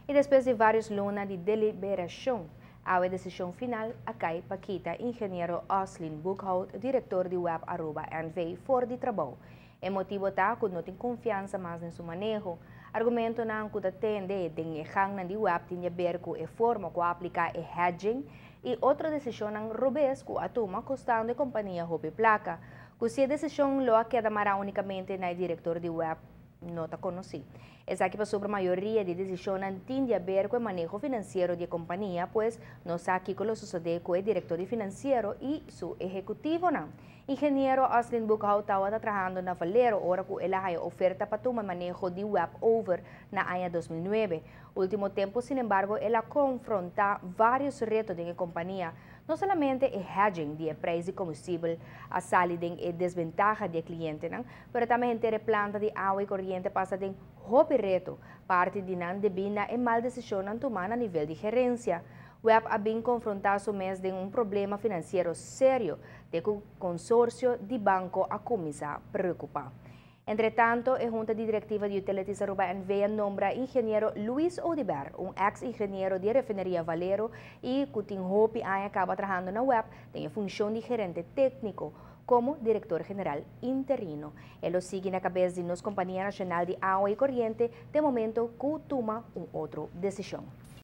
E después de varios lunas de deliberación, a decisión final acá Paquita, ingeniero Oslin Boekhout, director de web @NV for de trabajo. El motivo está que no tiene confianza más en su manejo. Argumento na que atende de hang de web tiene ver con a forma que aplica el hedging y otra decisión robes que atoma costando de compañía Hopi Placa. Que si decisión lo queda mara únicamente en el director de web no está conocido. Es aquí para sobre mayoría de decisiones tiene a ver con el manejo financiero de compañía, pues no está aquí con lo sucede con el director financiero y su ejecutivo. ¿No? Ingeniero Oslin Boekhout estaba trabajando en Valero, ahora que él ha oferta para tomar manejo de web over en el año 2009. Último tiempo, sin embargo, él ha confrontado varios retos de la compañía, no solamente el hedging de precio de combustible, a salida de desventaja de cliente, ¿no? Pero también el planta de agua y corriente pasa de hobby reto, parte de nan debina e mal decisión tomada a nível de gerência. Web ha bem confrontado mês de problema financeiro sério, de que o consórcio de banco a começar a preocupar. Entretanto, a Junta Diretiva de Utilities NV nombra ingeniero Luis Odiber, ex-ingeniero de refinería Valero e que tem hope acaba trabajando na web, tem a função de gerente técnico como director general interino. Él sigue na cabeça de nossa Companhia Nacional de Agua e Corriente, de momento que toma outra decisão.